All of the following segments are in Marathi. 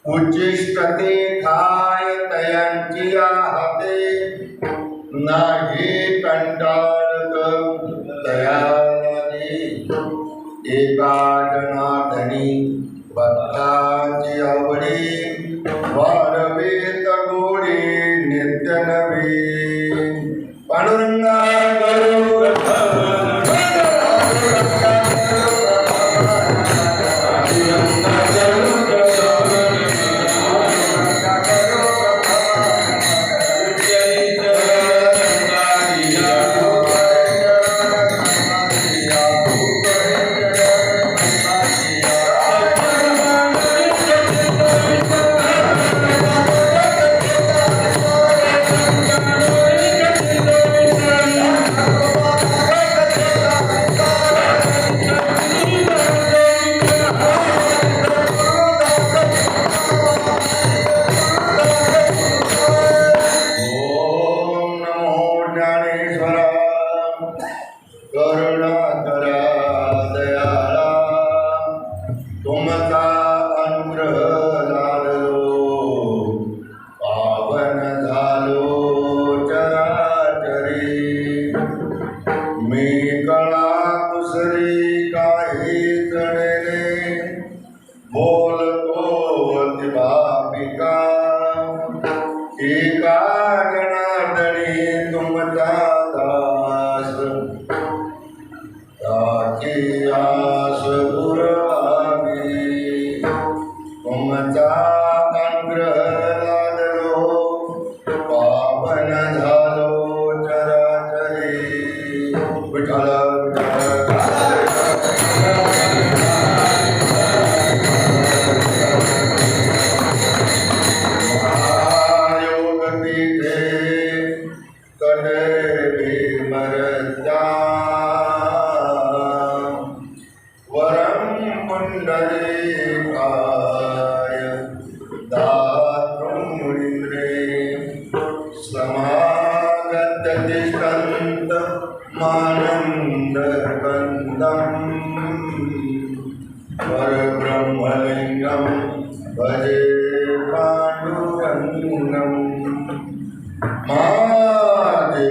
उच्चिष्टते खाय तयांची आहते नाही कंटाळत तयारी एका जनार्दनी भक्ताची आवडी वारवेत गोडी नित्य नवी पांडुरंगा एका जनार्दनी तुमचा दास त्याची आस पुरावी तुमचा अनुग्रह लादलो पावन झालो चराचरी विठ्ठल परब्रह्मलिंगं भजे पांडुरंगं माझे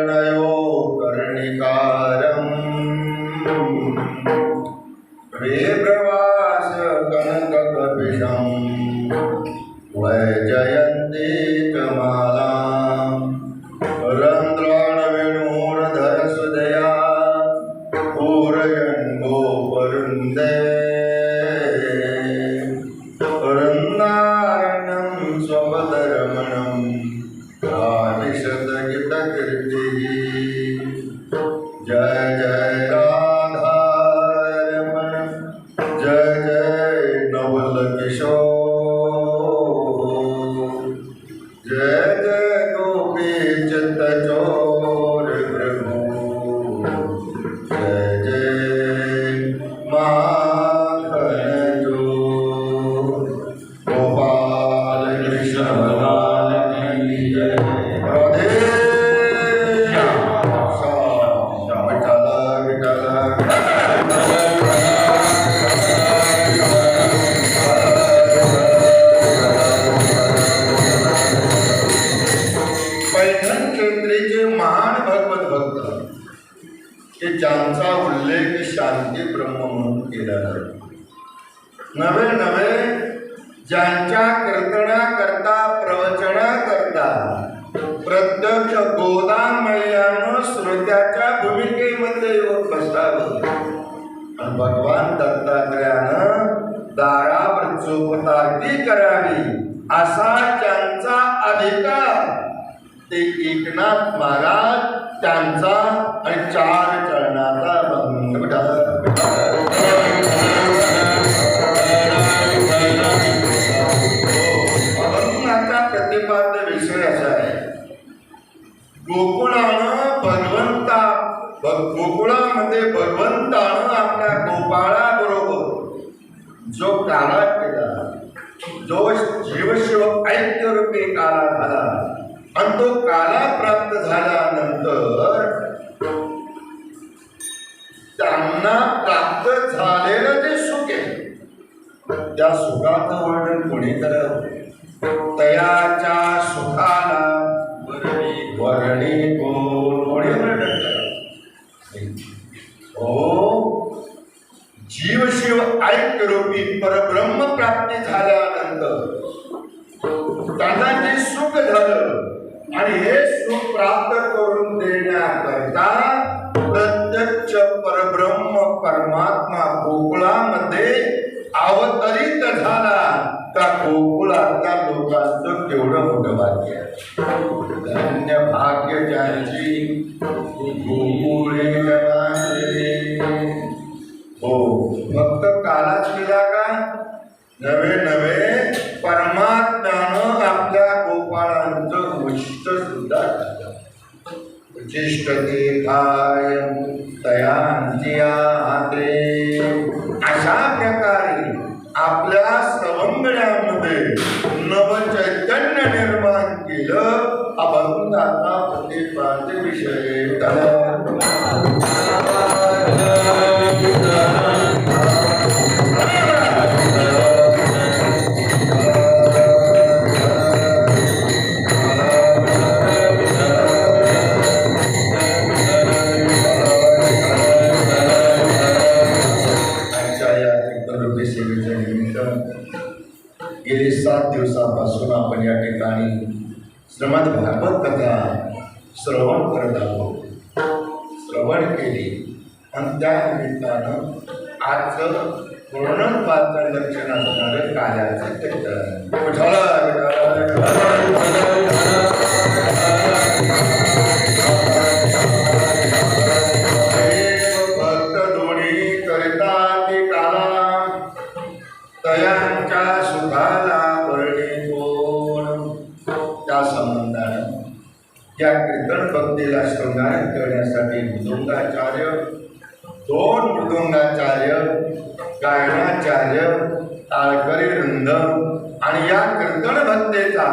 कर्णयो कर्णिकारम् जय जय राधारमण जय जय नवल किशोर जय जय गोपी चित्त चोर प्रभु जय जय माखन जो गोपाल कृष्ण भगवान की जय राधे ज्यांचा उल्लेख शांती ब्रह्म म्हणून केला जातो. नवे नवे ज्यांच्या कीर्तना करता प्रवचना करता प्रत्यक्ष गोदान महिलांना श्रोत्याच्या भूमिकेमध्ये येऊन बसावं आणि भगवान दत्तात्रयानं दारावर चोपतार्ती करावी असा ज्यांचा अधिकार ते एकनाथ महाराज त्यांचा आणि चार चरणाचा अभंगाचा प्रतिपाद्य विषय असा आहे. गोकुळामध्ये भगवंतानं आपल्या गोपाळाबरोबर जो काळा केला, जो जीवशिव ऐक्यरूपी काळा झाला आणि तो काला प्राप्त झाल्यानंतर त्यांना प्राप्त झालेलं जे सुख आहे त्या सुखाचं वर्णन कोणी करावं? तयाच्या सुखाला वर्णी कोणी वर्णन करावं? हो, जीवशिव ऐक्यरूपी परब्रह्म प्राप्ती झाल्यानंतर त्यांना जे सुख झालं आणि हे सुख प्राप्त करून देण्याकरता प्रत्यक्ष परब्रह्म परमात्मा गोकुळामध्ये अवतरित झाला. त्या गोकुळातल्या लोकांचं केवढं मोठं भाग्य आहे. धन्य भाग्य ज्यांची गोकुळे जमाले. हो, फक्त कालाच केला का? नवे नवे परमात्म्यानं आपल्या गोपाळांचं उष्ट सुद्धा झालं. उचिष्ट ते काय तयांची आते. अशा प्रकारे आपल्या सवंगड्यामध्ये नवचैतन्य निर्माण केलं. अभंगाचा प्रतिपाद्य विषय झाला. गेली 7 दिवसापासून आपण या ठिकाणी श्रीमद भागवत कथा श्रवण करत आहोत. श्रवण केली आणि त्या निमित्तानं आजचं पूर्णत्वाचं लक्षण असणारं कार्याचं कीर्तन. भक्त दोन्ही करिता ते काला तयांच्या सुखाला वर्णी कोण. त्या संबंधानं या कीर्तन भक्तीला शृंगारित करण्यासाठी मृदुंगाचार्य, 2 मृदुंगाचार्य, गायनाचार्य, ताळकरी वृंद आणि या कीर्तन भक्तीचा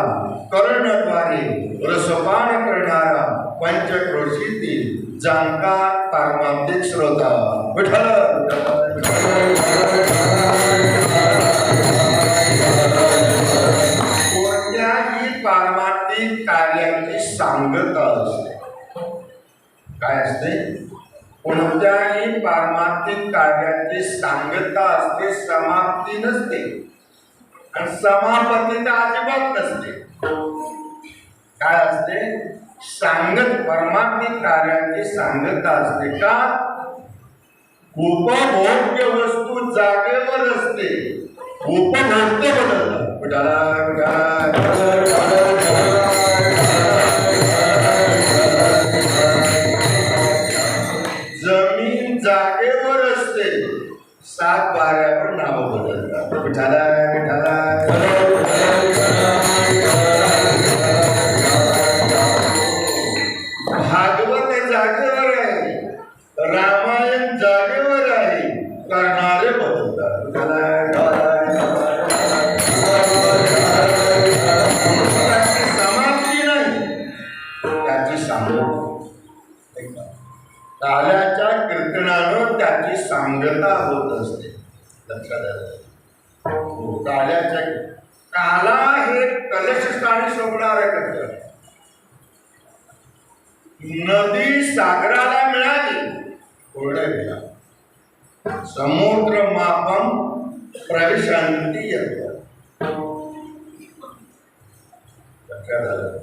कर्णद्वारे रसपान करणारा पंचक्रोशीतील जाणकार पारमार्थिक श्रोता विठ्ठल. कोणत्याही पारमार्थिक कार्याची सांगता असते. काय असते? कोणत्याही पारमार्थिक कार्याची सांगता असते, समाप्ती नसते आणि समापती तर अजिबात नसते. काय असते? सांगत परमार्थिक कार्याची सांगता असते. का? उपभोग्य वस्तू जागेवर असते, उपभोक्ते बदलतात. सात बाऱ्यावर नावं बदलतात. विठाला विठाला भागवत जागेवर आहे, रामायण जागेवर आहे, करणारे बदलतात. विठाला त्याची समाप्ती नाही, त्याची सांगता. काल्याच्या कीर्तनानं त्याची सांगता होत असते. लक्षात आलं? काल्याच्या काला हे कलशस्थानी शोभणार आहे. नदी सागराला मिळाली, कोरडे मिळाला. समुद्र मापम प्रविशांती येतो. लक्षात आलं?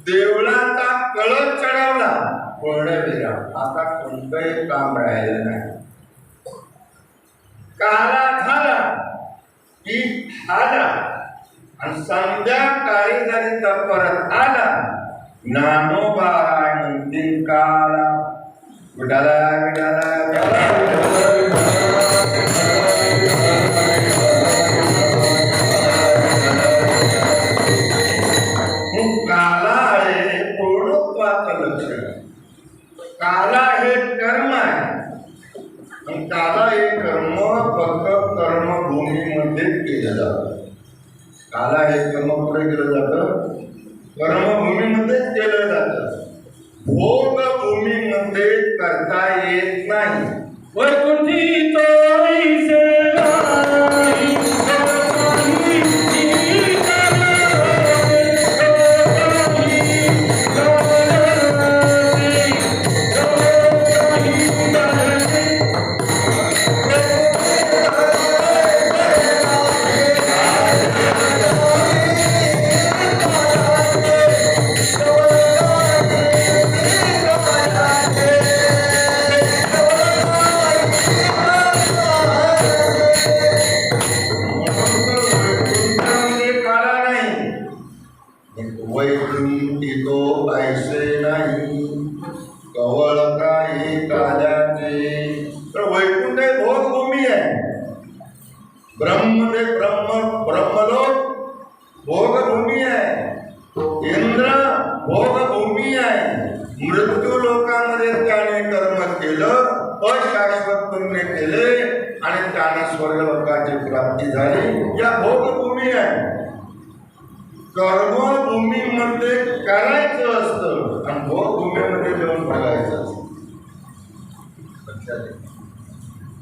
देवळाचा कळस चढवला, कोरडे विराम. आता कोणतंही काम राहिलं नाही. काला झाला की आला, आणि संध्याकाळी जरी तो परत आला, ज्ञानोबा म्हणतील काला. विठाला विठाला काला आहे पूर्णत्वाचं लक्षण. काला हे कर्म आहे, आणि काला हे कर्म फक्त कर्मभूमीमध्ये केलं जातं. काला हे कर्म कुठे केलं जातं? कर्मभूमीमध्येच केलं जातं. भोगभूमीमध्ये करता येत नाही. वैकुंठी तोळीसे नाही, वैकुंठी तो ऐसे नाही, कवळ काही काल्याचे. तर वैकुंठ हे भोगभूमी आहे. ब्रह्मलोक भोगभूमी आहे. इंद्र भोगभूमी आहे. मृत्यू लोकांमध्ये त्याने कर्म केलं, अशाश्वत पुण्य केले, आणि त्याने स्वर्गलोकाची प्राप्ती झाली. या भोगभूमी आहे. कर्मभूमीमध्ये करायचं असतं, आणि भोगभूमीमध्ये जाऊन बघायचं असतं.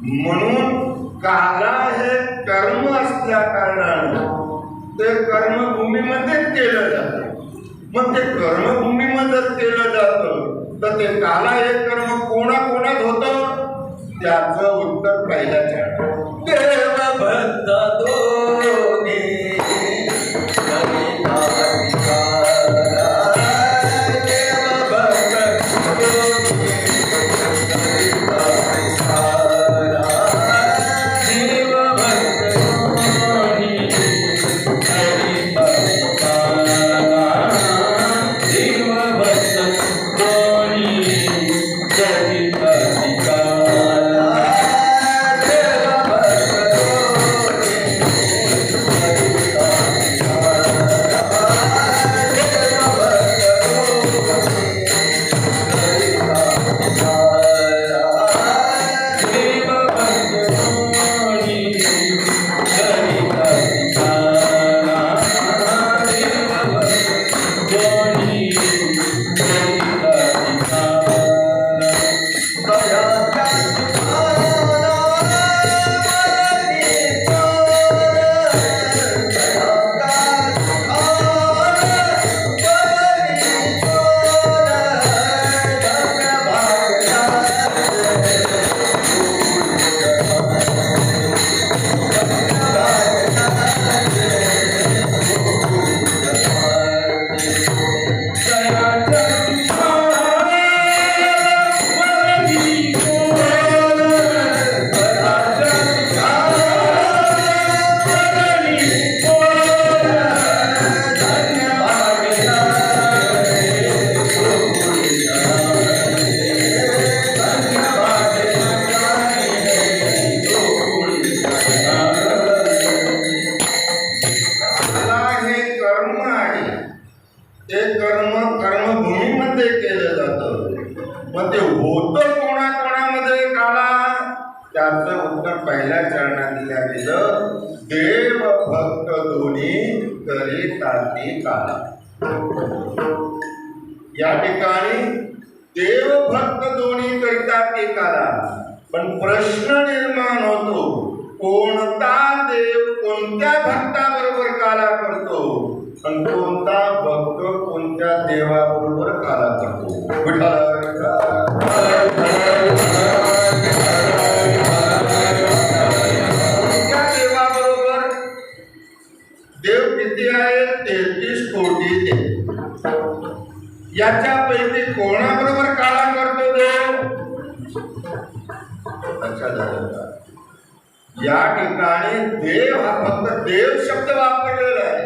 म्हणून काला हे कर्म असल्या कारणानं ते कर्मभूमीमध्येच केलं जातं. मग ते कर्मभूमीमध्येच केलं जातं, तर ते काला हे कर्म कोणाकोणात होतं? त्याचं उत्तर पहिल्याच्या देवभक्त दोन्ही त्याचं उत्तर पहिल्या चरणात दिल्या गेलं, देव भक्त दोन्ही तरी ताती काला. या ठिकाणी देव भक्त दोन्ही करिता ते काला. पण प्रश्न निर्माण होतो, कोणता देव कोणत्या भक्ताबरोबर काला करतो आणि कोणता भक्त कोणत्या देवाबरोबर काला करतो. कोणत्या देवाबरोबर? देव किती आहेत? 33 कोटी देव. याच्यापैकी कोणाबरोबर काला करतो देव? अच्छा झालं का? या ठिकाणी देव हा फक्त देव शब्द वापरलेला आहे.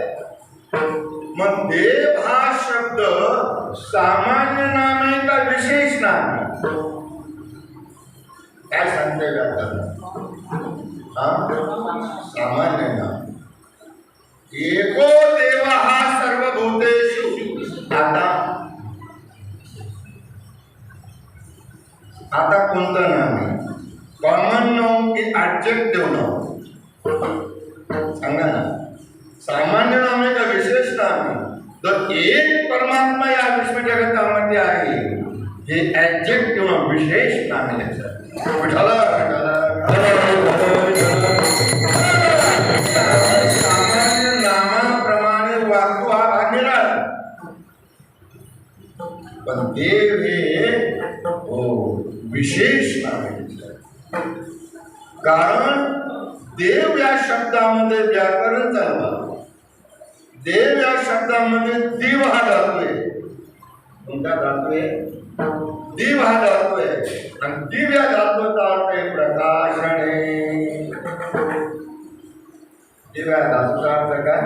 मग देव हा शब्द सामान्य नाम आहे का विशेष नाम आहे? काय सांगते सामान्य नाम. एको देव हा सर्वभूतेषु. आता कोणतं नाम आहे? कॉमन नाम की ॲडजेक्टिव्ह नाम? सांगा ना. सामान्य नाम आहे का विशेष नाम आहे? तर एक परमात्मा या विश्व जगतामध्ये आहे, हे ॲडजेक्टिव्ह नाम, विशेष नाम आहे. सामान्य नामाप्रमाणे वास्तू हा भागीरा, पण देव हे विशेष नाम आहे. कारण देव या शब्दामध्ये व्याकरण चालवा. देव या शब्दामध्ये दिव हा धातू आहे. कोणता धातू आहे? दिव हा धातू आहे. आणि दिव या धातूचा अर्थ आहे प्रकाशने. दिव या धातूचा अर्थ काय?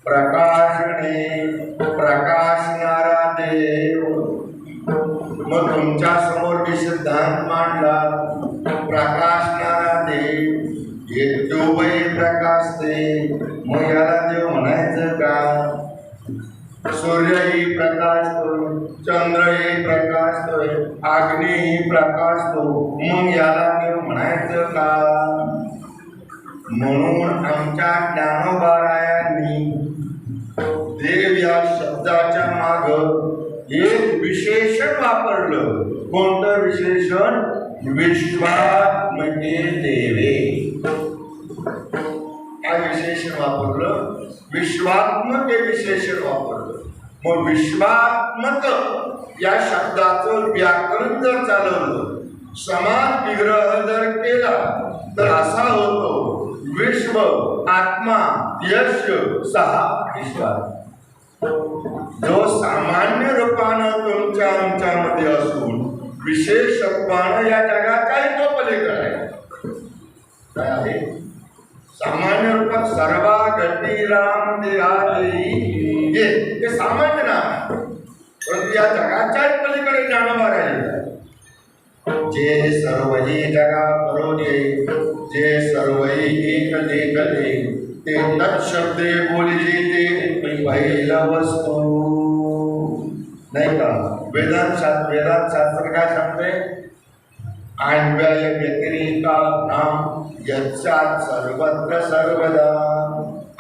प्रकाशने, प्रकाशणारा देव. मग तुमच्या समोर मी सिद्धांत मांडला, प्रकाशणारा देव. हे देवही प्रकाशते, मग याला देव म्हणायचं का? सूर्यही प्रकाशतो, चंद्रही प्रकाशतोय, अग्नीही प्रकाशतो, मग याला देव म्हणायचं का? म्हणून आमच्या ज्ञानोबारायांनी देव या शब्दाच्या माग एक विशेषण वापरलं. कोणतं विशेषण? विश्वात्मके देवे. काय विशेषण वापरलं? विश्वात्मक हे विशेषण वापरलं. मग विश्वात्मक या शब्दाचं व्याकरण जर चालवलं, समाज विग्रह जर केला, तर असा होतो विश्व, आत्मा, यश, सहा विश्वास. जो सामान्य रूपानं तुमच्या आमच्यामध्ये असून विशेषत्वानं या जगाच्याही तो पलीकडे काय आहे? सामान्य रूपात सर्वा गती राम देहादेही हे सामान्य नाम आहे, परंतु या जगाच्याही पलीकडे ज्ञानोबा राहिले. जे सर्वही जगा परोजे, जे सर्वही एक देखले, ते तत्शब्दे बोलिजे ते पहिला वस्तू. नाही का? वेदांत शास्त्र काय सांगते? अन्वय व्यतिरेका नाम यच्चात सर्वत्र सर्वदा.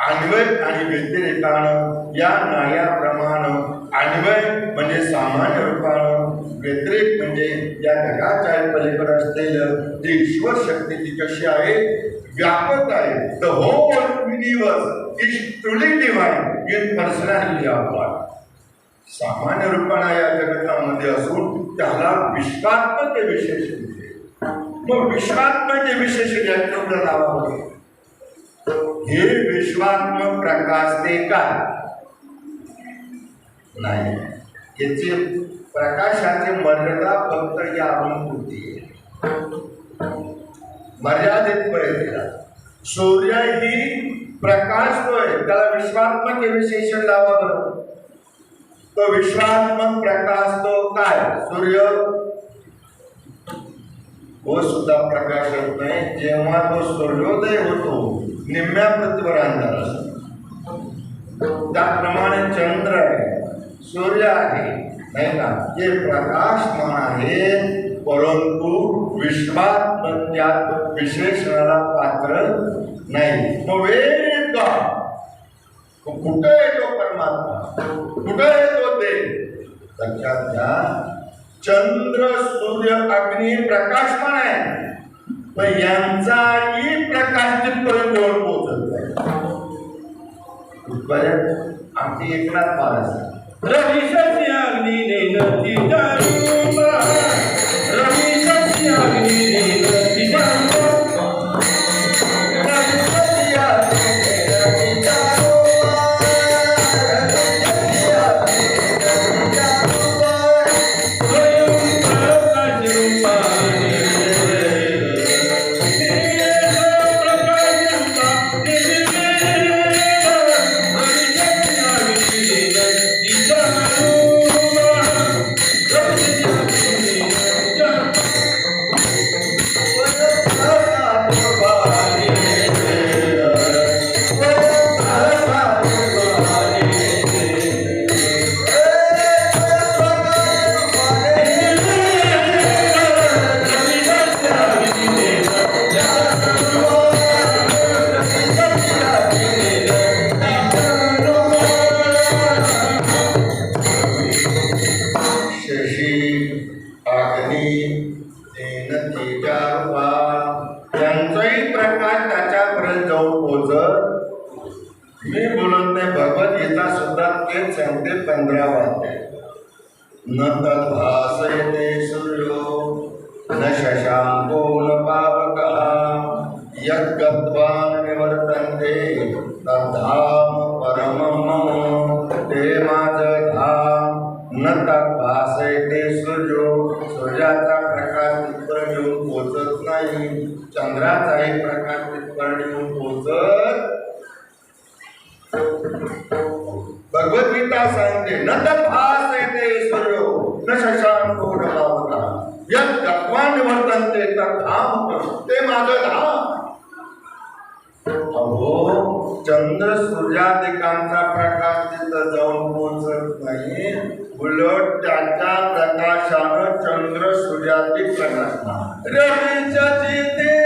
अन्वय आणि व्यतिरेकानं या न्यायाप्रमाणे, अन्वय म्हणजे सामान्य रूपानं, व्यतिरेक म्हणजे या जगाच्या पलीकडे असलेलं ती ईश्वर शक्ती ती कशी आहे? व्यापक आहे. The whole universe is truly divine in personality of God. सामान्य रूपाने या जगतामध्ये असून त्याला विश्वात्मक विशेषण दिले. मग विश्वात्मक विशेषण याच्या नावामध्ये हे विश्वात्मक प्रकाश ते काय नाही. याचे प्रकाशाची मर्यादा फक्त या अनुभूती आहे, मर्यादित पर्यंत. सूर्य ही प्रकाशतोय, त्याला विश्वात्मक विशेषण लावा बरोबर. तो विश्वात्मक प्रकाश तो काय? सूर्य वो सुद्धा प्रकाश होत नाही. जेव्हा तो सूर्योदय होतो, निम्म्या पृथ्वीवर अंधार असतो. त्याप्रमाणे चंद्र आहे, सूर्य आहे, नाही का? जे प्रकाशमान आहे परंतु विश्वात त्यात विशेषणाला पात्र नाही. मग वेळ कुठं येतो परमात्मा, कुठं येतो ते लक्षात घ्या. चंद्र सूर्य अग्नी प्रकाशमान आहे, पण यांचाही प्रकाश तिथपर्यंत जवळ पोहोचत नाही. कुठपर्यंत? आमची एकनाथ महाराज रविशस्य अग्नीने नदी जाणूबा, रविशस्य अग्नीने नदी जाणूबा, रविशस्य अग्नीने नदी जाणूबा, रविशस्य अग्नीने नदी जाणूबा, स्वयं प्रकाश रूपाने त्यांचाही प्रकाश त्याच्यापर्यंत जाऊन पोहोचत. मी बोलत नाही, भगवद्गीता सुद्धा तेच सांगते 15 वाक्य. न तद्भासयते सूर्यो न शशांको न पावकः यद्गत्वा निवर्तन्ते तद्धाम परमं मम. ते माझं धाम. न तद्भासयते सूर्यो, सूर्याचा प्रकाश तिथपर्यंत येऊन पोचत नाही, चंद्राचाही प्रकाश तिथपर्यंत येऊन पोचत. भगवद्गीता सांगते न तद्भासयते सूर्यो न शशांको न पावकः यद्गत्वा निवर्तन्ते तद्धाम. ते माझं धाम. अहो, चंद्र सूर्यादिकांचा प्रकाश तिथं जाऊन पोहोचत नाही, उलट त्याच्या प्रकाशानं चंद्र सूर्यादिक प्रकाश रवीच्या चिते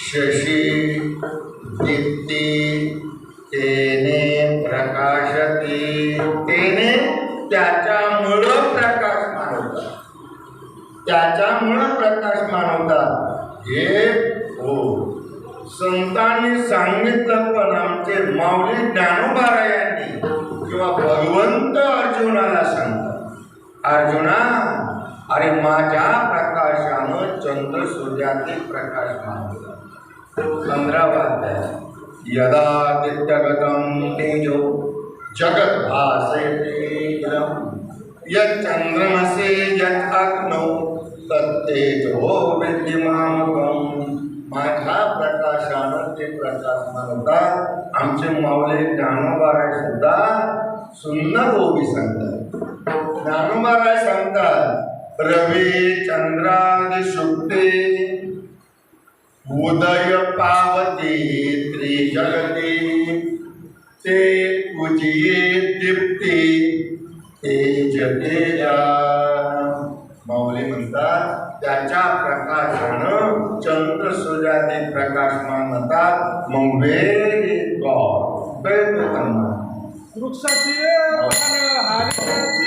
शशी दीप्ती तेने प्रकाशती. तेने त्याच्यामुळं प्रकाशमान होता, त्याच्यामुळं प्रकाशमान होता. हे हो संतांनी सांगितलं, पण आमचे माऊली ज्ञानोबा यांनी किंवा भगवंत अर्जुनाला सांगतात, अर्जुना अरे माझ्या प्रकाशानं चंद्र सूर्यातील प्रकाशमान होता. 15 अध्याय. यदादित्यगतं तेजो जगत् भासयतेऽखिलम् यच्चन्द्रमसि यच्चग्नौ तत्तेजो विद्यमामकम्. माझ्या प्रकाशानं ते प्रकाशमान होतात. आमचे माऊली ज्ञानोबाराय सुद्धा सुंदर ओवी सांगतात. ज्ञानोबाराय सांगतात, रवी चंद्रादि शुक्ते उदय पावती त्रिजगती ते उजिये दीप्ती तेज तेजा. माऊली म्हणतात त्याच्या प्रकाशानं चंद्र सूर्यादी प्रकाशमान होतात. मग वेग वृक्षाची हरिची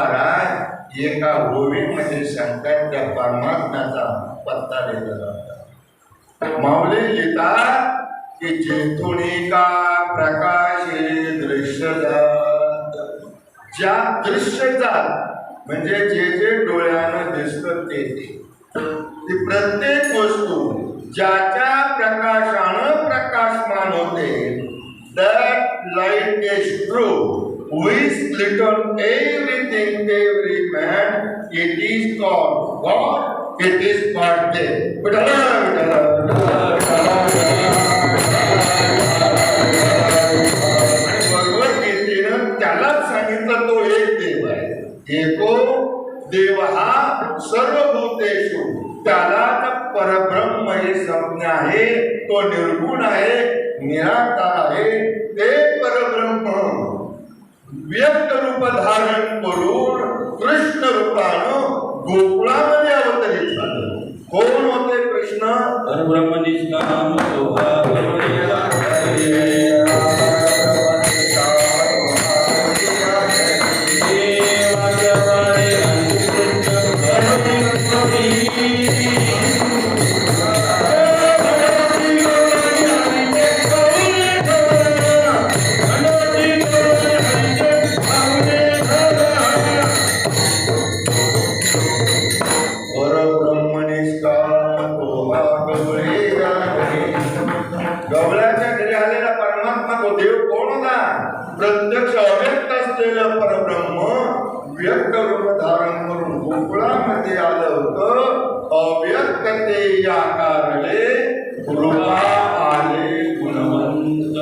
महाराज एका ओवीमध्ये सांगतात त्या परमात्म्याचा पत्ता दिला जातो. माऊली लिहितात की जेथून का प्रकाशे दृश्य जात, ज्या दृश्य जात म्हणजे जे जे डोळ्यानं दिसतं ते ती प्रत्येक वस्तू ज्याच्या प्रकाशानं प्रकाशमान होते, that light is true, who is little everything every man, it is called God, it is called death. भगवद्गीतेनं त्यालाच सांगितलं तो एक देव आहे. एको देव हा सर्वभूतेषु, त्यालाच परब्रह्म हे संज्ञा आहे. तो निर्गुण आहे, निराकार आहे. ते परब्रह्म व्यक्त रूप धारण करून कृष्ण रूपानं गोकुळामध्ये अवतरित झालं. कोण होते कृष्ण? परब्रह्म निष्काम गवळ्याच्या घरी आलेला परमात्मा तो देव कोण होता? प्रत्यक्ष अव्यक्त असलेलं परब्रह्म व्यक्त रूप धारण करून गोकुळामध्ये आलं होतं. अव्यक्त ते आकारले, रूपा आले गुणवंत.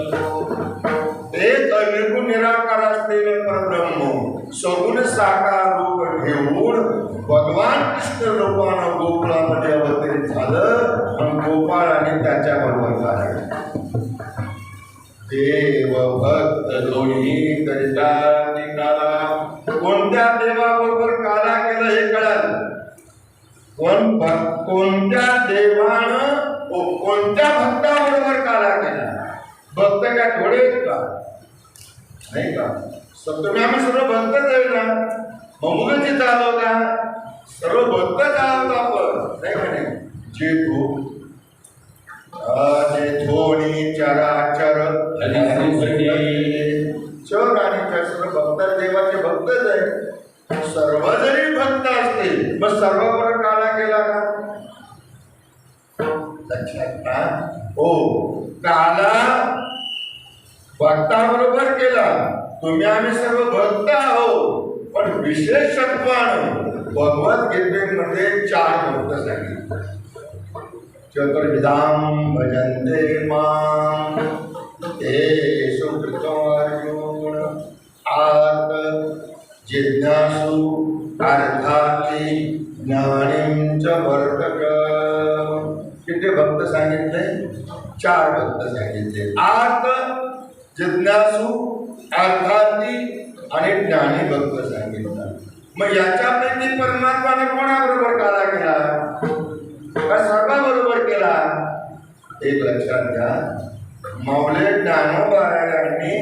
एक निर्गुण निराकार असलेलं परब्रह्म सगुण साकार रूप घेऊन भगवान कृष्ण रूपानं गोकुळामध्ये अवतरित झालं. आणि गोपाळ आणि त्याच्या बरोबर झाले. देव भक्त दोन्ही करिता निघाला. कोणत्या देवाबरोबर काला केलं हे कळालं. कोणत्या देवानं कोणत्या भक्ताबरोबर काला केला. भक्त काय थोडे आहेत का? नाही का? तुम्ही आम्ही सर्व भक्तच आहे ना. मग जिथं आलो का? सर्व भक्तच आहोत आपण, नाही का नाही? जेथोनी चराचर चर आणि चर सर्व भक्त देवाचे भक्तच आहे. सर्व जरी भक्त असतील मग सर्व बरोबर काला केला का? लक्षात का? हो, काला भक्ताबरोबर केला. तुम्ही आम्ही सर्व भक्त आहोत. पण विशेषत्वानं भगवद्गीतेमध्ये 4 भक्त सांगितले. चतुर्विधाम भजन्ते मां ते सुकृतोऽर्जुन आर्त जिज्ञासु अर्थाति ज्ञानीं च वर्तक. किती भक्त सांगितले? 4 भक्त सांगितले. आर्त, जिज्ञासु, अर्थाती आणि ज्ञानी भक्त सांगितलं. मग याच्यापैकी परमात्माने कोणाबरोबर काला केला? का सर्वांबरोबर केला? एक लक्षात घ्या. माऊली ज्ञानोबा यांनी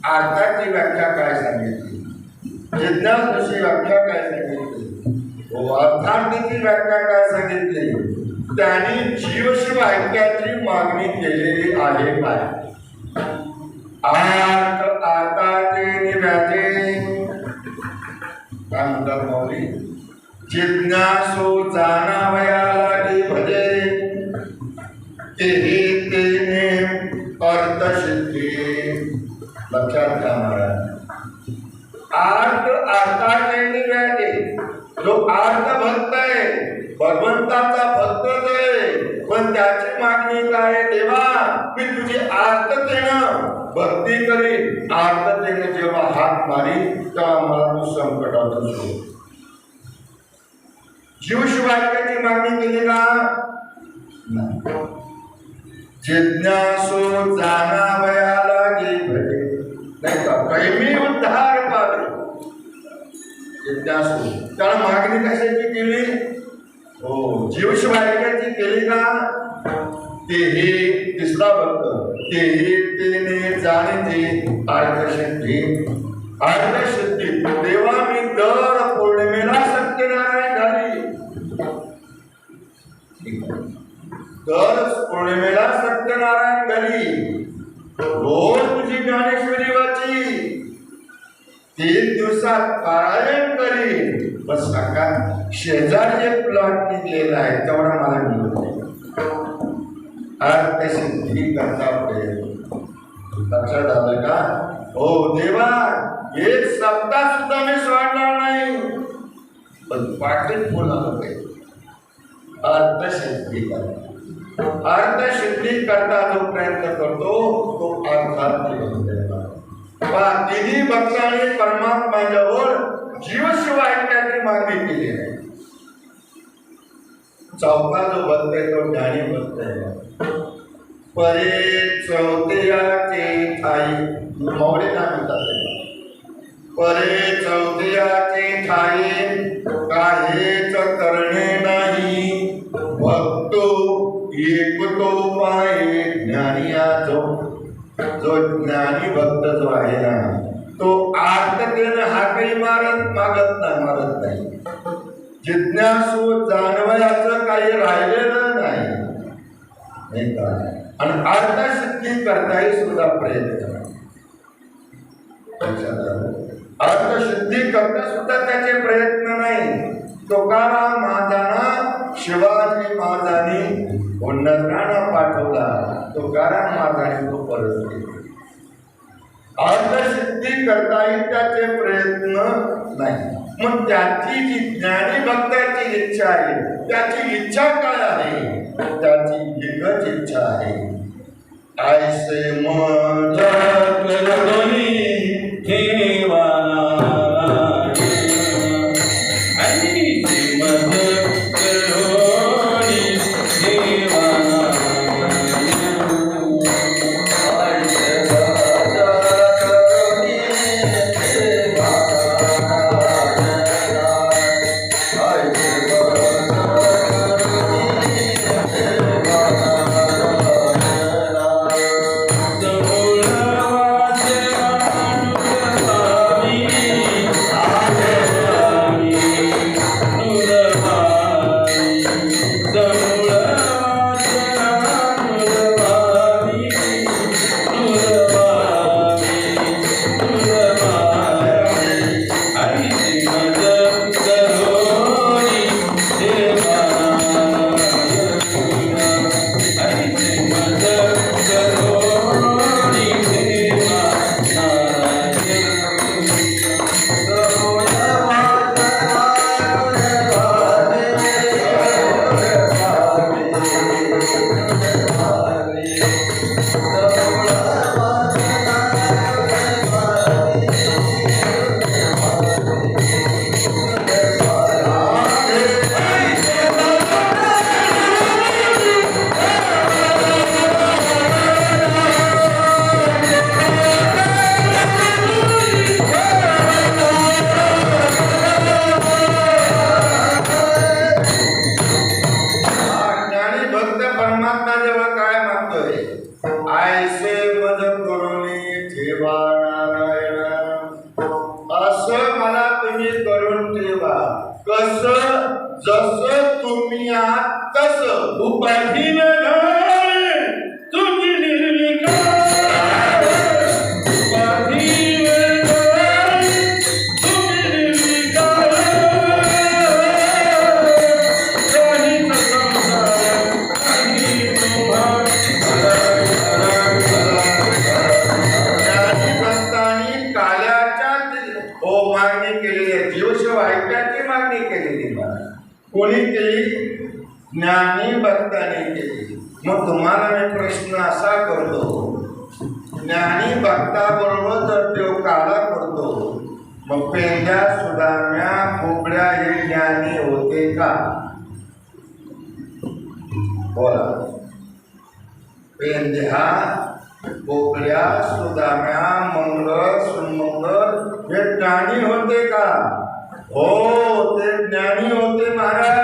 अर्थाची व्याख्या काय सांगितली, जिज्ञासूची व्याख्या काय सांगितली, अर्थार्थीची व्याख्या काय सांगितली, त्यांनी जीवशिव ऐक्याची मागणी केलेली आहे काय? आर्थ आताचे निव्याचे काय म्हणतात माऊली? जिज्ञासू जाणावया लागे भजे तेने अर्थसिद्धी. लक्षात घ्या महाराज. आर्थ अर्थाचे निव्याचे. जो आर्थ भक्त आहे, भगवंताचा भक्तच आहे, पण त्याची मागणी काय? देवा मी तुझी आर्ततेनं भक्ती करी. आर्ततेने जेव्हा हात मारी तेव्हा मला तू संकटातून सोड. जीवशिवायची मागणी केली का? जिज्ञासू जाणावया लागे भजे, नाही का? कैमी उद्धार पावे. जिज्ञासू त्याला मागणी कशाची केली? हो, जीवशिवायची केली का? तेही तिसरा भक्त तेही तेने जाणते अर्थसिद्धी. अर्थसिद्धी. देवा मी दर पौर्णिमेला सत्यनारायण घाली. दर पौर्णिमेला सत्यनारायण घाली. रोज तुझी ज्ञानेश्वरी वाची. 3 दिवसात पारायण करी. बस काका शेजारी एक प्लॉट निघलेला आहे तेवढा मला मिळतो. आज सिद्धी करता प्रयत्न. लक्षात आलं का? हो देवा, एक सप्ताह सुद्धा मी सोडणार नाही. पण पाठीत बोलावं पाहिजे. अर्थसिद्धी करता. अर्थसिद्धी करता जो प्रयत्न करतो तो अर्थात तिन्ही भक्तांनी परमात्माजवळ जीवशिवाय त्याची मागणी केली आहे. चौथा जो भक्त आहे तो ज्ञानी भक्त आहे. परे चौथ्याचे ठाई मौर्य काय म्हणतात? परे चौथ्याचे ठाई काहेच करणे नाही. भक्तो एकतो पाये ज्ञानिया जो ज्ञानी भक्त जो आहे ना तो आर्ततेने हाकही मागत नाही. जिज्ञासू जाणवयाचं काही राहिलेलं नाही का? आणि अर्थसिद्धी करताही सुद्धा प्रयत्न. अर्थसिद्धी करता सुद्धा त्याचे प्रयत्न नाही. तुकाराम महाराजांना शिवाजी महाराजांनी उन्नताना पाठवला. तुकाराम महाराजांनी तो परत केला. अर्थसिद्धी करताही त्याचे प्रयत्न नाही. मग त्याची जी ज्ञानी भक्ताची इच्छा आहे त्याची इच्छा काय आहे? त्याची एकच इच्छा आहे. ऐसे मन जसं तुम्ही आहात तसं उपाधी तुम्ही निर्विकार. उपाधी तुम्ही निर्विकार. काही संसार काही ज्ञानी भक्तांनी काल्याच्या मागणी केलेली आहे. जीवशिवाय ऐक्याची मागणी केलेली आहे. कोणी केली? ज्ञानी भक्तांनी केली. मग तुम्हाला मी प्रश्न असा करतो, ज्ञानी भक्ताबरोबर जर देव काला करतो मग पेंड्या सुदाम्या कोकड्या हे ज्ञानी होते का? बोला. पेंड्या कोकड्या सुदाम्या मंगळ सुमंगळ हे ज्ञानी होते का? हो, ते ज्ञानी होते महाराज.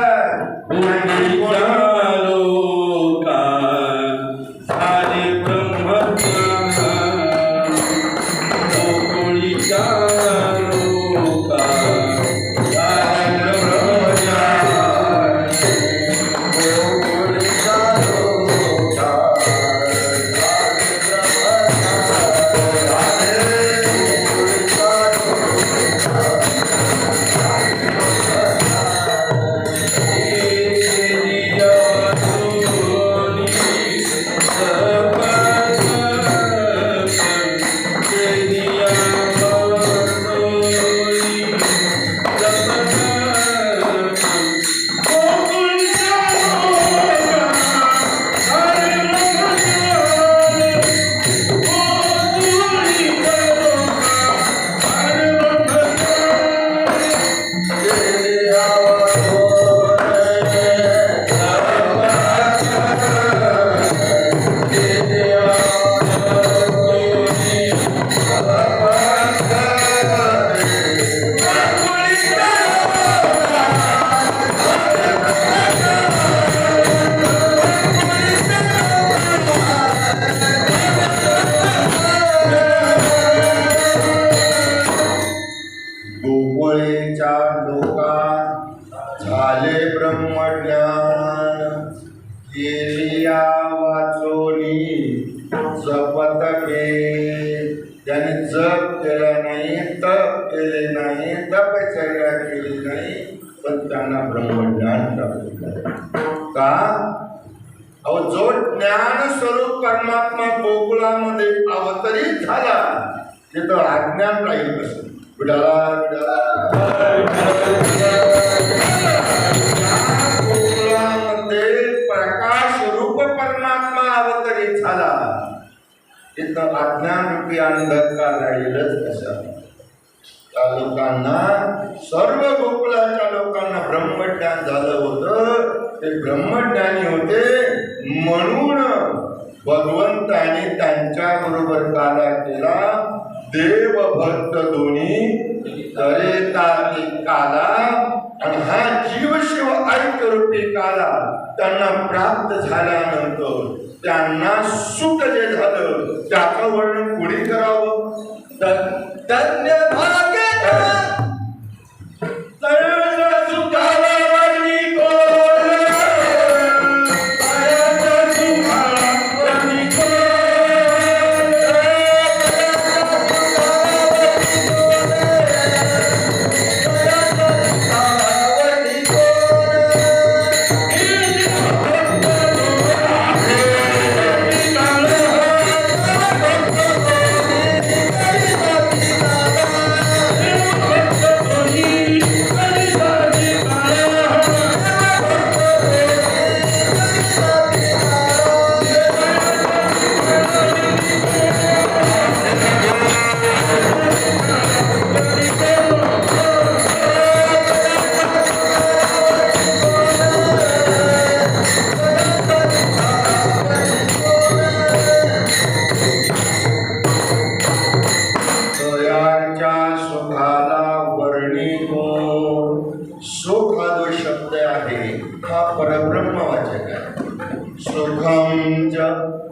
पूर्वीच्या लोका झाले ब्रह्मज्ञान केलिया वाचोनी जपत त्यांनी जप केला नाही, तप केले नाही, तपचर्या केली नाही, पण त्यांना ब्रह्मज्ञान प्राप्त झाले. का? अहो, जो ज्ञान स्वरूप परमात्मा गोकुळामध्ये अवतरित झाला तिथं अज्ञान राहील कसं? विडाला गोकुळामध्ये प्रकाश रूप परमात्मा अवतरित झाला तिथं अज्ञान रूपी अंधकार राहीलच कशा? त्या लोकांना, सर्व गोकुळाच्या लोकांना ब्रह्मज्ञान झालं होतं. ते ब्रह्मज्ञानी होते म्हणून भगवंताने त्यांच्या बरोबर काला केला. देव भक्त दोन्ही करेता काला, आणि हा जीवशिव ऐक्यरूपी काला त्यांना प्राप्त झाल्यानंतर त्यांना सुख जे झालं त्याचं वर्णन कोणी करावं? धन्य भाग्य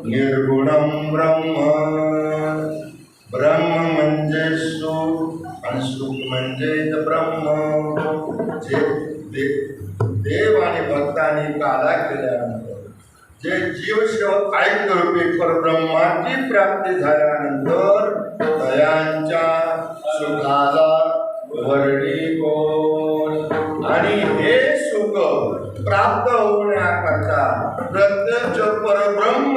निर्गुणम ब्रह्म. ब्रह्म म्हणजे सुख आणि सुख म्हणजे ब्रह्म. जे देव आणि भक्तांनी काला केल्यानंतर जे जीवशिव ऐक्यरूपी परब्रह्माची प्राप्ती झाल्यानंतर दयांच्या सुखाला वर्णी कोण? आणि हे सुख प्राप्त होण्याकरता प्रत्यक्ष परब्रह्म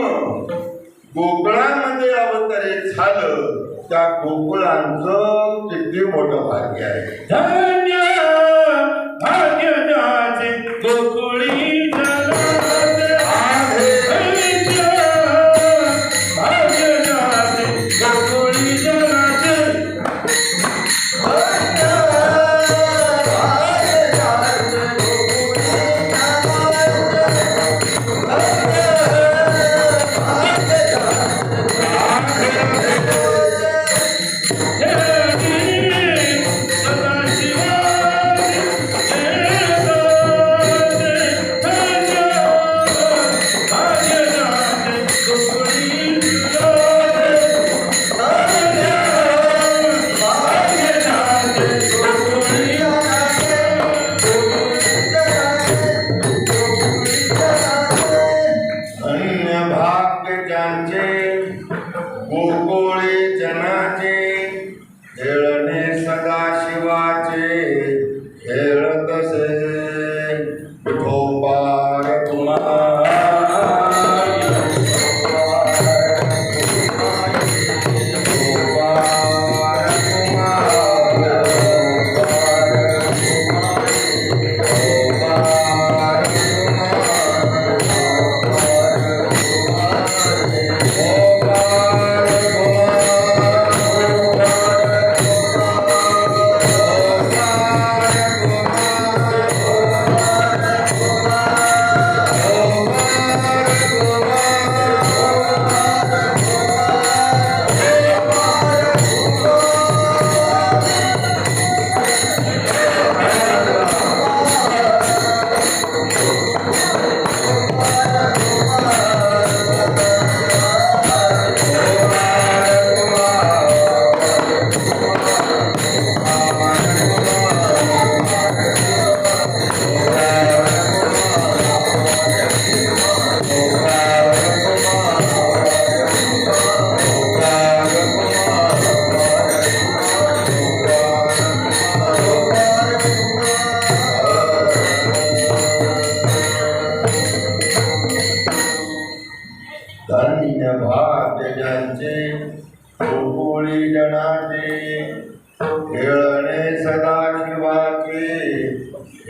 गोकुळामध्ये अवतरित झालं. त्या गोकुळांचं किती मोठं भाग्य आहे. धन्य भाग्य जाचे गोकुळी Shiva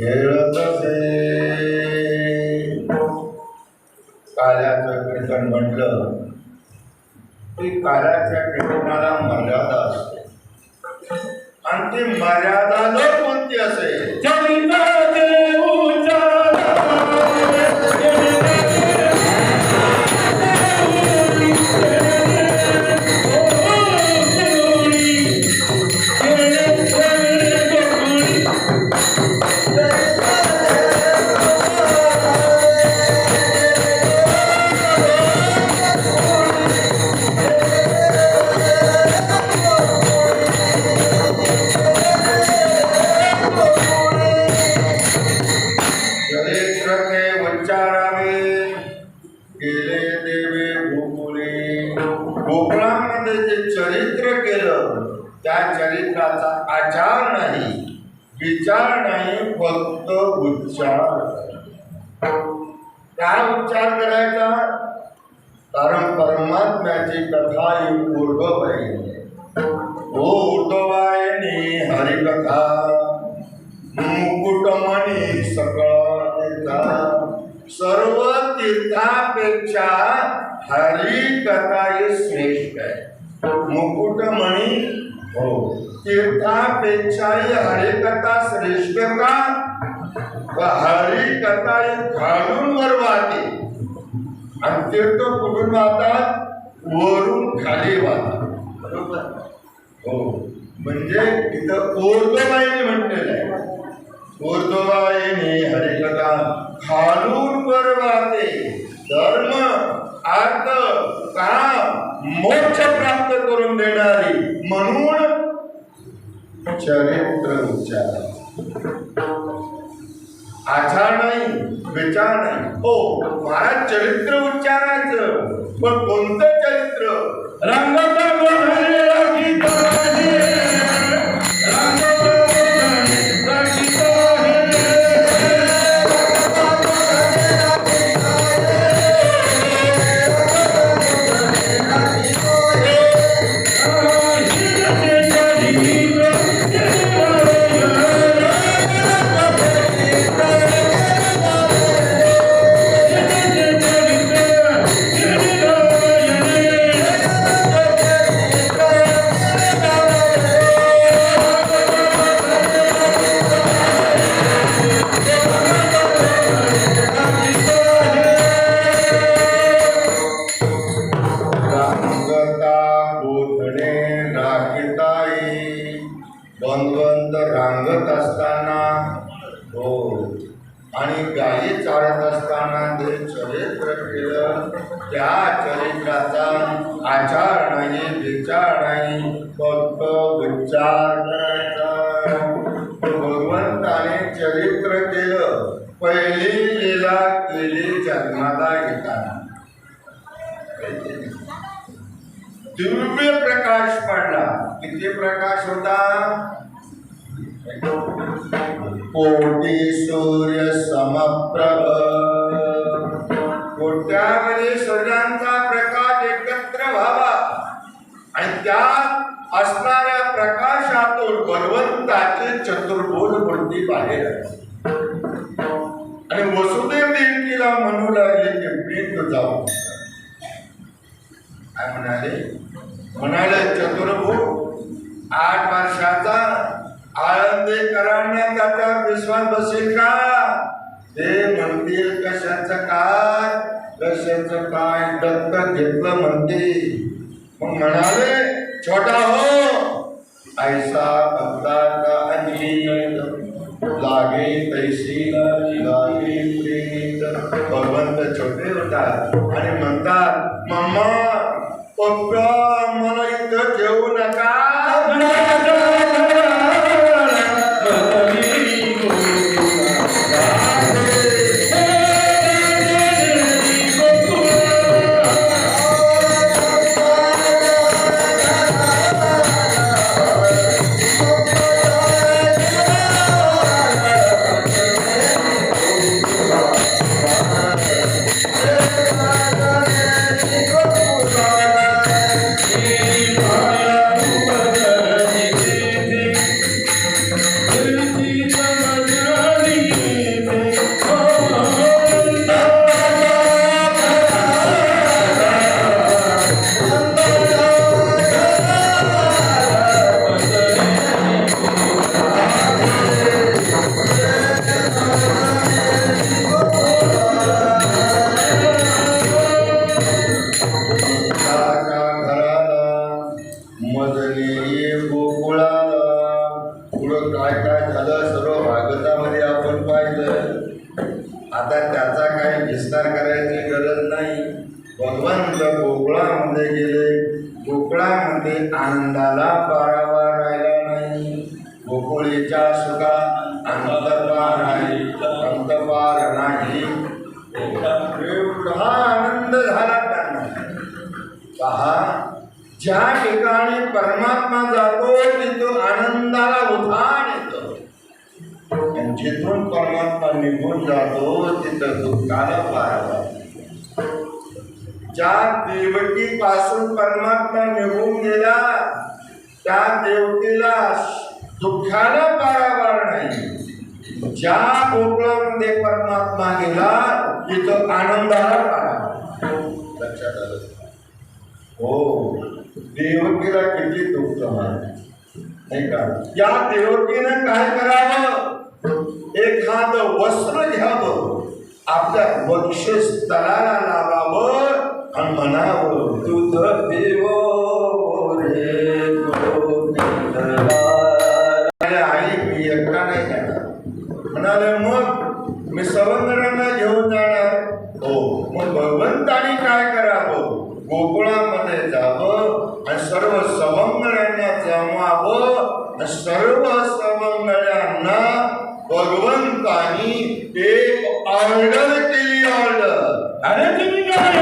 खेळत असे. काल्याचं कीर्तन म्हटलं की काल्याच्या कीर्तनाला मर्यादा असते आणि ती मर्यादा न कोणती असेल. चरित्र ते उच्चारावे केले देवे गोकुळे. गोकुळामध्ये जे चरित्र केलं त्या चरित्राचा आचार नाही, विचार नाही, फक्त उच्चार. काय उच्चार करायचा? कारण परमात्म्याची कथा ही उर्धव आहे. ओ उर्धवायनी हरिकथा मुकुटमणी सकळ तीर्था. सर्व तीर्थापेक्षा हरिकथा ही श्रेष्ठ आहे. मुकुटमणी हो, तीर्थापेक्षाही हरिकथा श्रेष्ठ का? हरिकथा ही खालून वर वाहते आणि तीर्थ कुठून वाहतात? वरून खाली वाहतात. बरोबर हो, म्हणजे इथं ओर्धवाहिनी म्हटलेलं आहे. ओर्धवाहिनी हरिकथा खालून वर वाहते. धर्म अर्थ काम मोक्ष प्राप्त करून देणारी, म्हणून चरित्र उच्चार. आचार नाही, विचार नाही. हो महाराज चरित्र उच्चारायचं, पण कोणतं चरित्र? रंगाचा गोधडी राखीत आहे, रंगाचा गोधडी राखीत आहे. बंद रांगत असताना हो आणि गायी चालत असताना जे चरित्र केलं त्या चरित्राचा आचार नाही, विचार नाही, फक्त उच्चार करायचा. भगवंताने चरित्र केलं. पहिली लीला केली जन्माला येताना. दिव्य प्रकाश पडला. किती प्रकाश होता? कोटी सूर्य समप्रभ. कोट्यावधी सूर्यांचा प्रकाश एकत्र व्हावा आणि त्यात असणाऱ्या प्रकाशातून भगवंताची चतुर्भुज मूर्ती बाहेर आली. आणि वसुदेव देवकीला म्हणू लागले की मी तुझा काय म्हणाले चतुर्भुज 8 वर्षाचा आळंदीकरांना त्याचा विश्वास बसेल का? ते म्हणतील कशाचं काय, कशाचं काय, दत्तक घेतलं म्हणते. मग म्हणाले छोटा हो ऐसा भक्ताचा अनिल लागे तैसी लागे प्रीत. भगवंत छोटे होतात आणि म्हणतात मम्मा पप्पा मला इथं ठेवू नका. विचार करायची गरज नाही. भगवंत गोकुळामध्ये गेले, गोकुळामध्ये आनंदाला पारावा राहिला नाही. गोकुळीच्या सुखा अंतपार आहे, अंतपार नाही. एवढा आनंद झाला त्यांना. पहा, ज्या ठिकाणी परमात्मा जातो तिथं आनंदाला उधाण येतं, आणि जिथून परमात्मा निघून जातो तिथं दुःखाला पारावा. ज्या देवकीपासून परमात्मा निघून गेला त्या देवकीला दुःखाला पारावार नाही. ज्या गोकुळामध्ये परमात्मा गेला तिथं आनंदाला पारावार. लक्षात आलं? हो, देवकीला किती दुःख नाही का? या देवकीनं काय करावं? एखादं वस्त्र घ्यावं, आपल्या वक्षस्थळाला लावावं आणि म्हणावं, तुझं देव रे आई मी एकटा नाही जाणार. म्हणाले मग मी सवंगड्यांना घेऊन जाणार. हो, मग भगवंतानी काय करावं? गोकुळामध्ये जावं आणि सर्व सवंगड्यांना जमवावं. सर्व सवंगड्यांना भगवंतानी एक ऑर्डर केली. ऑर्डर, अरे तुम्ही काय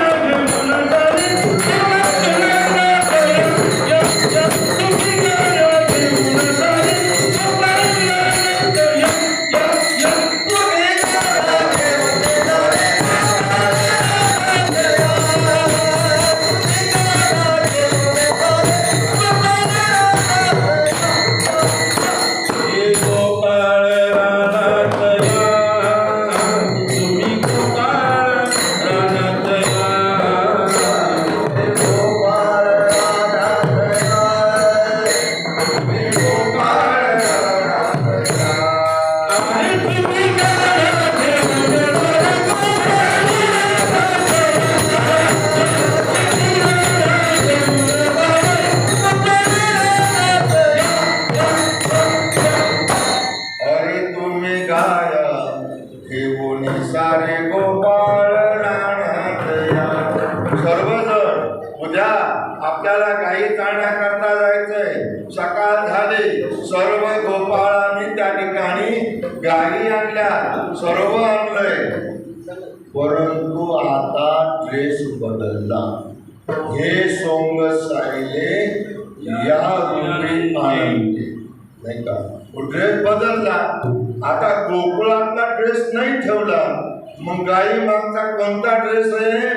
सारे गोपाळ रानात या. सर्वजण उद्या आपल्याला गायी चालण्याकरता जायचंय. सकाळ झाली, सर्व गोपाळांनी त्या ठिकाणी गायी आणल्या, सर्व आणलंय. परंतु आता ड्रेस बदलला. हे सोंग साहिले या रूपी आनंदी, नाही का? ड्रेस बदलला. आता गोकुळातला ड्रेस नाही ठेवला, मग गाई मागचा कोणता ड्रेस आहे?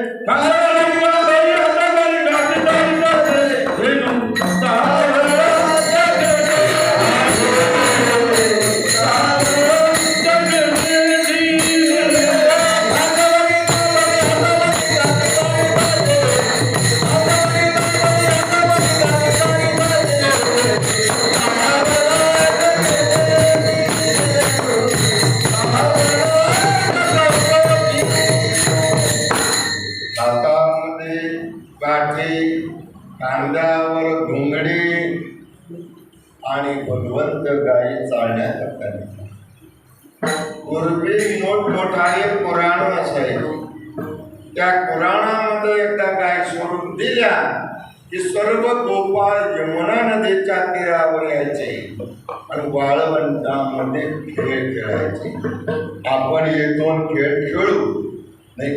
कांद्यावर घोंगडी आणि भगवंत गायी चालण्याकरता. पूर्वी मोठमोठाले पुराण असायचे. त्या पुराणामध्ये एकदा गाय सोडून दिल्या की सर्व गोपाळ यमुना नदीच्या तीरावर यायचे आणि वाळवंटामध्ये खेळ खेळायचे. आपण हे दोन खेळ खेळू नाही?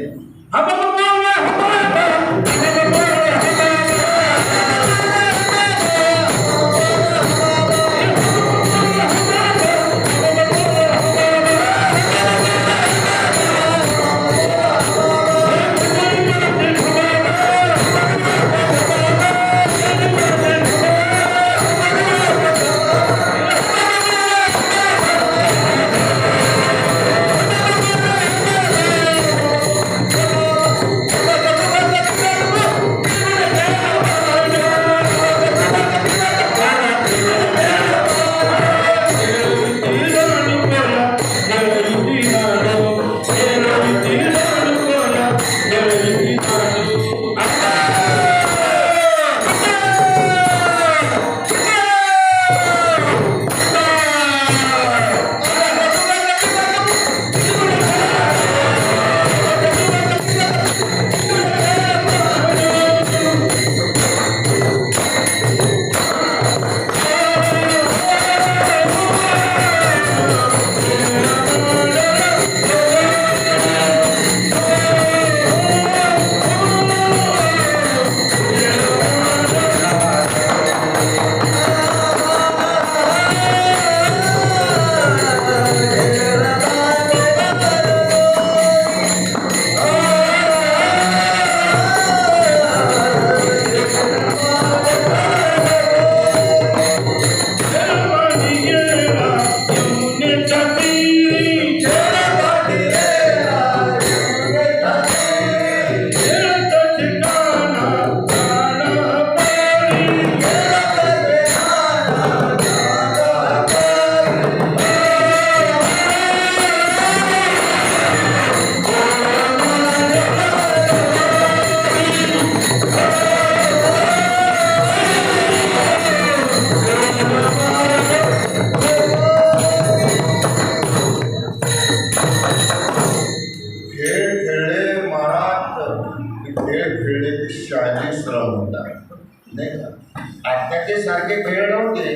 सारखे खेळ नव्हते.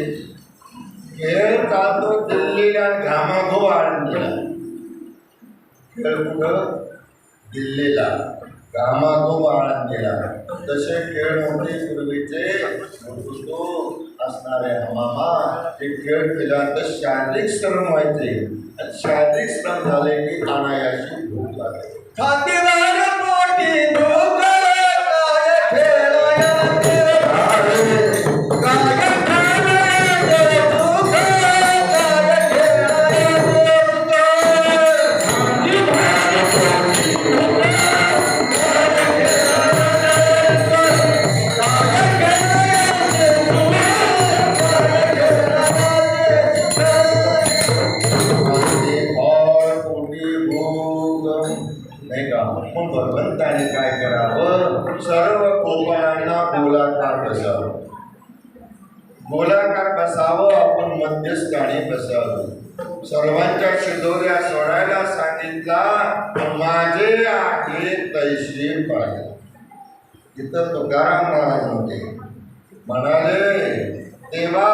खेळ चालतो दिल्लीला घामाघोळ गेला. खेळ कुठं? दिल्लीला घामाघोळ गेला. तसे खेळ नव्हते पूर्वीचे. असणारे मामा ते खेळ केला तर शारीरिक श्रम व्हायचे आणि शारीरिक श्रम झाले की अनायाशी भूक लागते. छातीवर पोटी दुख काय खेळाया भगवंताने काय करावं? सर्व गोपाळांना गोलाकार बसावं. गोलाकार बसावं. आपण मध्यस्थानी बसावं. सर्वांच्या शिदोऱ्या सोडायला सांगितला. माझे आहे तैसे पाहिजे. तिथं तुकाराम महाराज होते. म्हणाले तेव्हा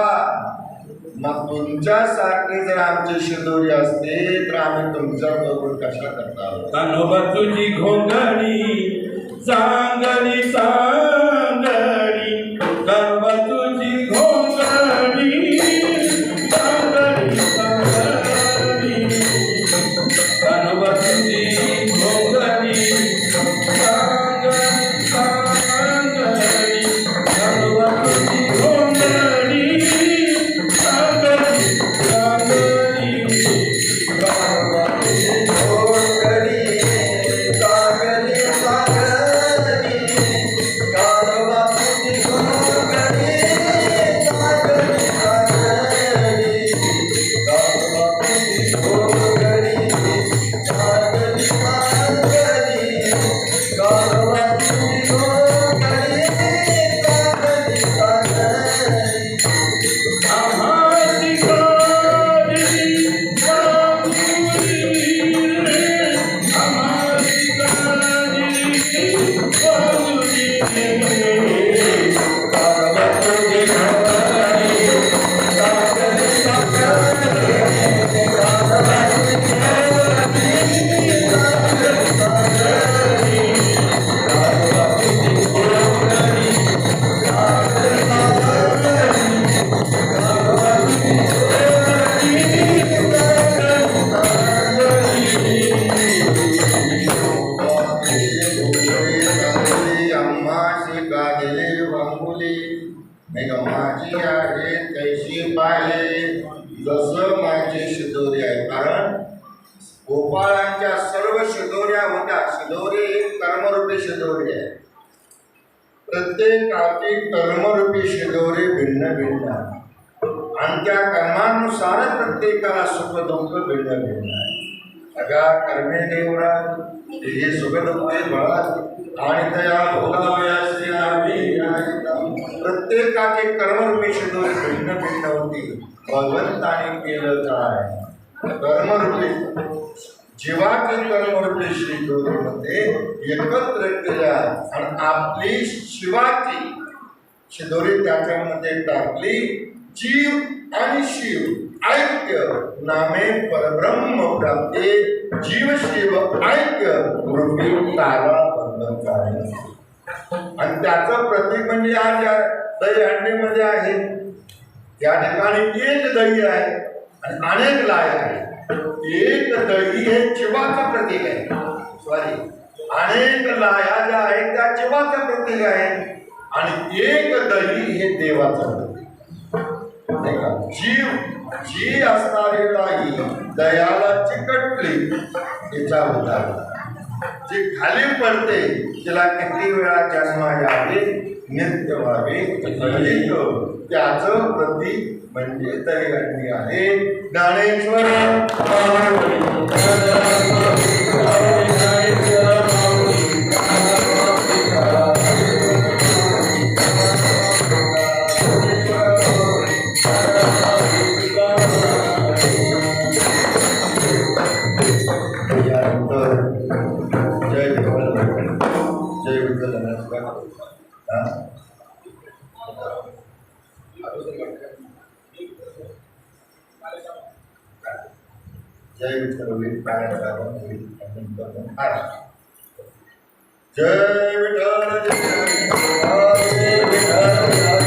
मग तुमच्यासारखे जर आमची शिदोरी असते तर आम्ही तुमच्या बरोबर कशा करणार? कानोबा तुझी घोंगडी चांगली चांगली, कानोबा तुझी घोंगडी चांगली चांगली, कानोबा तुझी घोंगडी चांगली चांगली, कानोबा तुझी घोंगडी माझी आहे तैशी पाहिले जसं माझी शिदोरी आहे. कारण गोपाळांच्या सर्व शिदोऱ्या होत्या. शिदोरी एक कर्मरूपी शिदोरी आहे. प्रत्येकाची कर्मरूपी शिदोरी भिन्न भिन्न आहे आणि त्या कर्मानुसारच प्रत्येकाला सुख दुःख भिन्न भिन्न आहे. अगा कर्मे देवरा हे सुख दुःखे बळात आणि तया भोगावयासी प्रत्येकाचे कर्मरूपी शिदोरी भिन्न भिन्न होती. भगवंताने केलं काय? कर्मरूपी जीवाची कर्मरूपी शिदोरीमध्ये एकत्र केल्या आणि आपली शिवाची शिदोरी त्याच्यामध्ये टाकली. जीव आणि शिव ऐक्य नामे परब्रह्म प्राप्ते. जीव शिव ऐक्य रूपी तारा बंधन आहे. आणि त्याचं प्रतीक म्हणजे आज या दहीहंडीमध्ये आहे. या ठिकाणी एक दही आहे आणि अनेक लाय आहे. एक दही हे जीवाचं प्रतीक आहे. सॉरी, अनेक लाया ज्या आहेत त्या जीवाचं प्रतीक आहे आणि एक दही हे देवाचं प्रतीक. जीव जी असणारी लाई दयाला चिकटली तिचा उद्धार. जी खाली पडते तिला किती वेळा जन्म यावे नित्य व्हावे त्याचं प्रतीक म्हणजे दहीहंडी आहे. ज्ञानेश्वर जय विठ्ठल होईल प्राणायाम होईल जय विठ्ठल जय विठ्ठल